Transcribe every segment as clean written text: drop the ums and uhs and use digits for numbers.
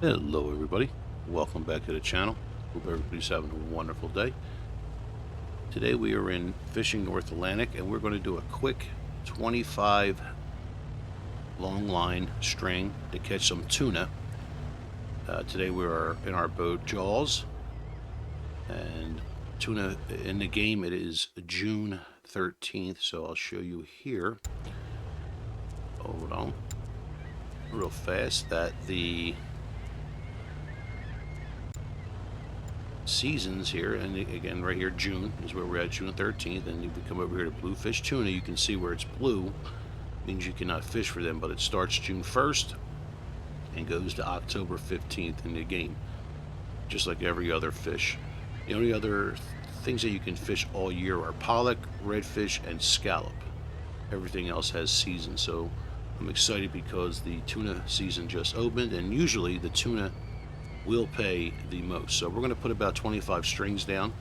Hello everybody, welcome back to the channel. Hope everybody's having a wonderful day. Today we are in Fishing North Atlantic and we're going to do a quick 25 long line string to catch some tuna. Today we are in our boat Jaws, and tuna in the game, it is June 13th, so I'll show you here. Hold on real fast that the seasons here, and again right here June is where we're at, June 13th, and if we come over here to bluefish tuna, you can see where it's blue means you cannot fish for them, but it starts June 1st and goes to October 15th in the game, just like every other fish. The only other things that you can fish all year are pollock, redfish, and scallop. Everything else has seasons, so I'm excited because the tuna season just opened, and usually the tuna will pay the most. So we're going to put about 25 strings down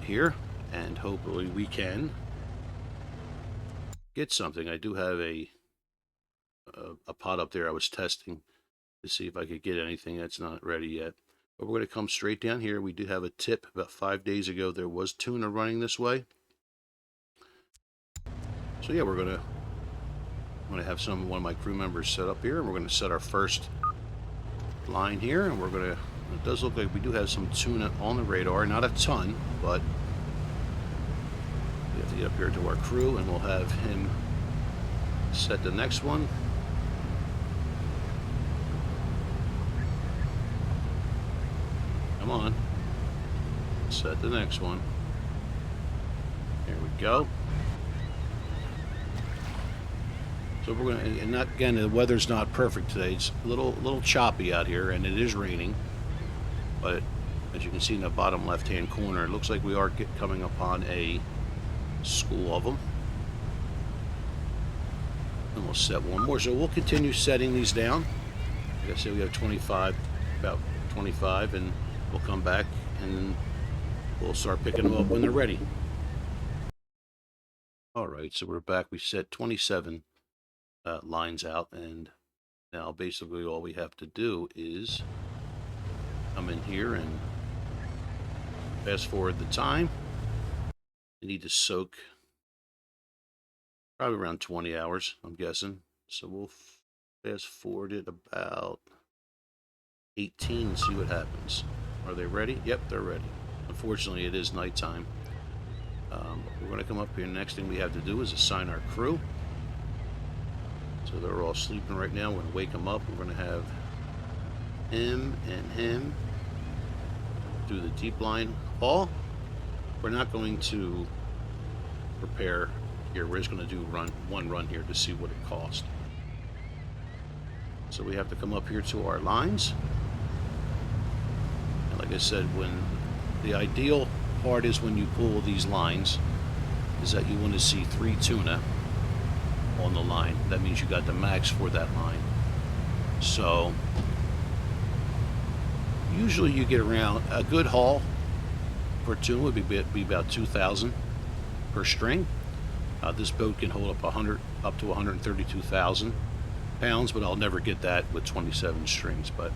here, and hopefully we can get something. I do have a pot up there I was testing to see if I could get anything. That's not ready yet, but we're going to come straight down here. We did have a tip about 5 days ago. There was tuna running this way, so yeah, I'm going to have one of my crew members set up here, and we're going to set our first line here, and we're going to, it does look like we do have some tuna on the radar, not a ton, but we have to get up here to our crew and we'll have him set the next one. Come on, set the next one. There we go. So we're going to, and not, again, the weather's not perfect today. It's a little choppy out here, and it is raining. But as you can see in the bottom left-hand corner, it looks like we are coming upon a school of them. And we'll set one more. So we'll continue setting these down. Like I said, we have 25, about 25, and we'll come back and we'll start picking them up when they're ready. All right, so we're back. We set 27 lines out, and now basically all we have to do is come in here and fast forward the time. You need to soak probably around 20 hours, I'm guessing. So we'll fast forward it about 18 and see what happens. Are they ready? Yep, they're ready. Unfortunately, it is nighttime. We're going to come up here. Next thing we have to do is assign our crew. So they're all sleeping right now. We're going to wake them up. We're going to have him and him do the deep line haul. We're not going to prepare here. We're just going to do one run here to see what it costs. So we have to come up here to our lines. And like I said, when the ideal part is when you pull these lines is that you want to see 3 tuna on the line. That means you got the max for that line. So usually you get around, a good haul for tuna would be about 2,000 per string. This boat can hold up to 132,000 pounds, but I'll never get that with 27 strings. But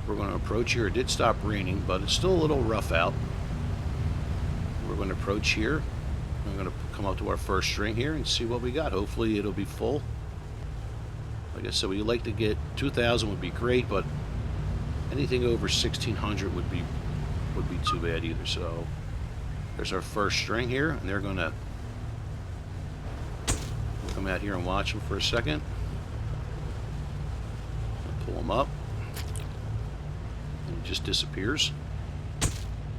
we're going to approach here. It did stop raining, but it's still a little rough out. We're going to approach here. I'm going to come up to our first string here and see what we got. Hopefully it'll be full. Like I said, we like to get 2,000 would be great, but anything over 1,600 would be too bad either. So there's our first string here, and they're going to come out here and watch them for a second. Pull them up, and it just disappears.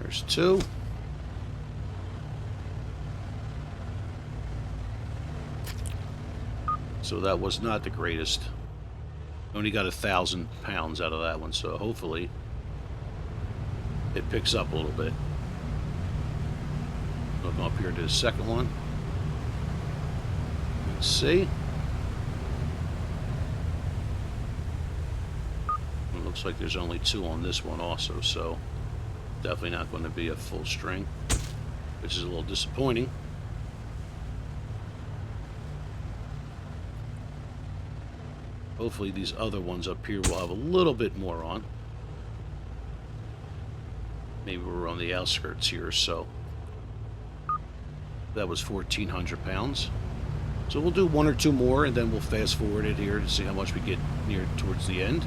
There's 2. So that was not the greatest. Only got 1,000 pounds out of that one, so hopefully it picks up a little bit. We'll come up here to the second one. Let's see. It looks like there's only 2 on this one also, so definitely not going to be a full string, which is a little disappointing. Hopefully these other ones up here will have a little bit more on. Maybe we're on the outskirts here, so that was 1,400 pounds. So we'll do one or two more, and then we'll fast forward it here to see how much we get near towards the end.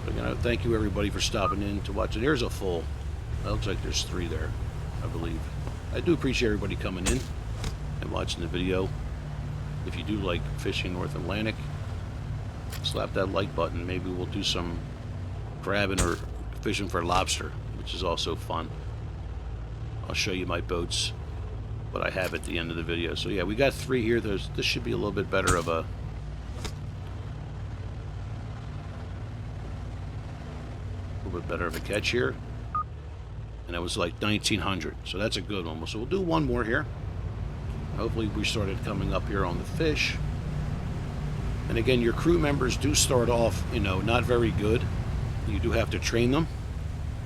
Again, thank you everybody for stopping in to watch. And there's a full. It looks like there's 3 there, I believe. I do appreciate everybody coming in and watching the video. If you do like fishing North Atlantic, slap that like button. Maybe we'll do some grabbing or fishing for lobster, which is also fun. I'll show you my boats, what I have at the end of the video. So yeah, we got 3 here. This should be a little bit better of a catch here. And it was like 1,900, so that's a good one. So we'll do one more here. Hopefully we started coming up here on the fish. And again, your crew members do start off, you know, not very good. You do have to train them,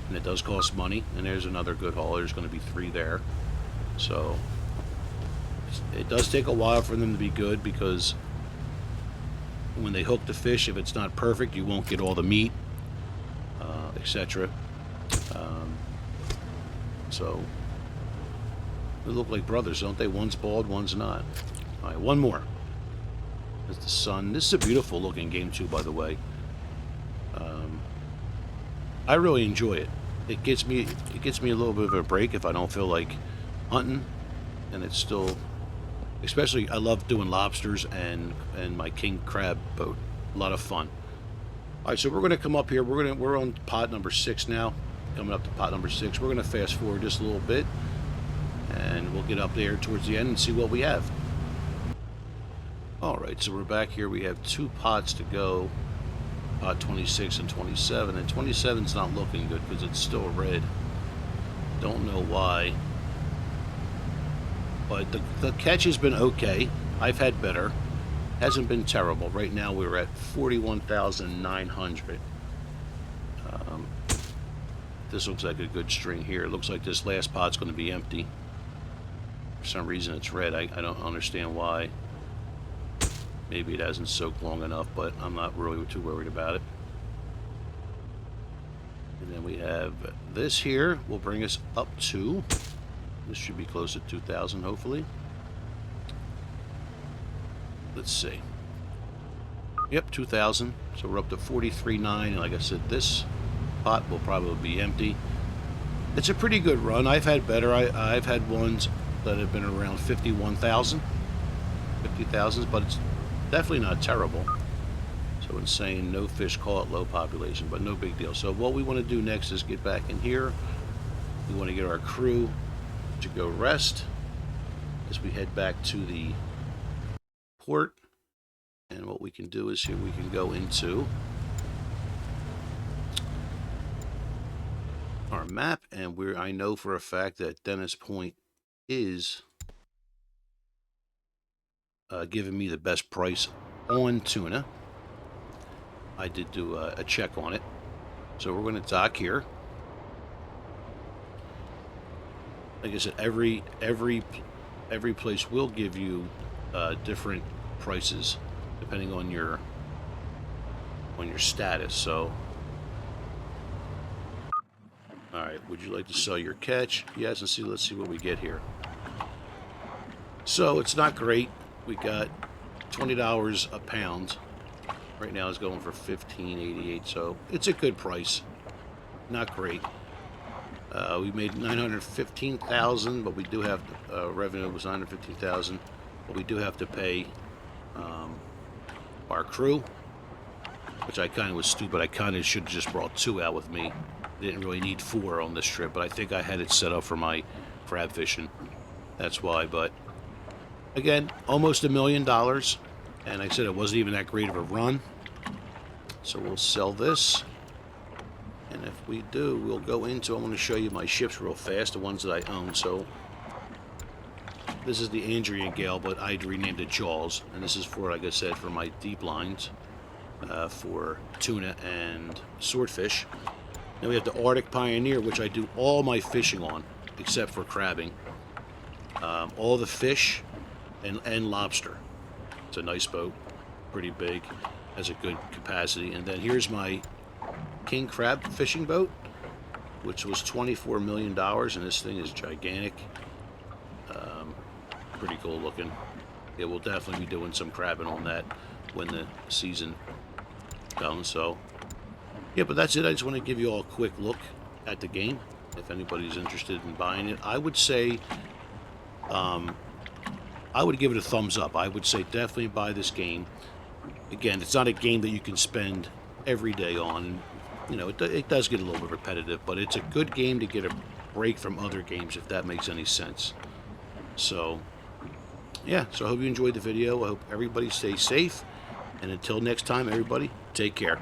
and it does cost money. And there's another good haul. There's going to be 3 there. So it does take a while for them to be good, because when they hook the fish, if it's not perfect, you won't get all the meat, etc. So they look like brothers, don't they? One's bald, one's not. All right, one more. There's the sun. This is a beautiful looking game too, by the way. I really enjoy it. It gets me a little bit of a break if I don't feel like hunting, and it's still, especially I love doing lobsters and my king crab boat. A lot of fun. All right, so we're going to come up here. We're on pot number 6 now. Coming up to pot number 6. We're going to fast forward just a little bit, and we'll get up there towards the end and see what we have. All right, so we're back here. We have 2 pots to go. Pot 26 and 27. And 27's not looking good because it's still red. Don't know why. But the catch has been okay. I've had better. Hasn't been terrible. Right now we're at 41,900. This looks like a good string here. It looks like this last pot's going to be empty. For some reason it's red. I don't understand why. Maybe it hasn't soaked long enough, but I'm not really too worried about it. And then we have this here. Will bring us up to, this should be close to 2,000 hopefully. Let's see. Yep, 2,000. So we're up to 43.9, and like I said, this pot will probably be empty. It's a pretty good run. I've had better. I've had ones that have been around 51,000, 50,000, but it's definitely not terrible. So it's saying no fish caught, low population, but no big deal. So what we want to do next is get back in here. We want to get our crew to go rest as we head back to the port. And what we can do is here we can go into our map, and I know for a fact that Dennis Point is giving me the best price on tuna. I did do a check on it, so we're going to dock here. Like I said, every place will give you different prices depending on your status. So, all right, would you like to sell your catch? Yes, and let's see what we get here. So it's not great. We got $20 a pound. Right now it's going for $15.88, so it's a good price. Not great. We made $915,000, but we do have revenue was $915,000, but we do have to pay our crew, which I kind of was stupid. I kind of should have just brought 2 out with me. Didn't really need 4 on this trip, but I think I had it set up for my crab fishing. That's why. But again, almost $1 million, and like I said, it wasn't even that great of a run. So we'll sell this, and if we do, we'll go into, I'm going to show you my ships real fast, the ones that I own. So this is the Andrea Gale, but I renamed it Jaws, and this is for, like I said, for my deep lines, for tuna and swordfish. Then we have the Arctic Pioneer, which I do all my fishing on, except for crabbing. All the fish and lobster. It's a nice boat, pretty big, has a good capacity. And then here's my king crab fishing boat, which was $24 million, and this thing is gigantic. Pretty cool looking. It will definitely be doing some crabbing on that when the season comes. So yeah, but that's it. I just want to give you all a quick look at the game. If anybody's interested in buying it, I would say I would give it a thumbs up. I would say definitely buy this game. Again, it's not a game that you can spend every day on. You know, it does get a little bit repetitive, but it's a good game to get a break from other games, if that makes any sense. So yeah, so I hope you enjoyed the video. I hope everybody stays safe, and until next time, everybody, take care.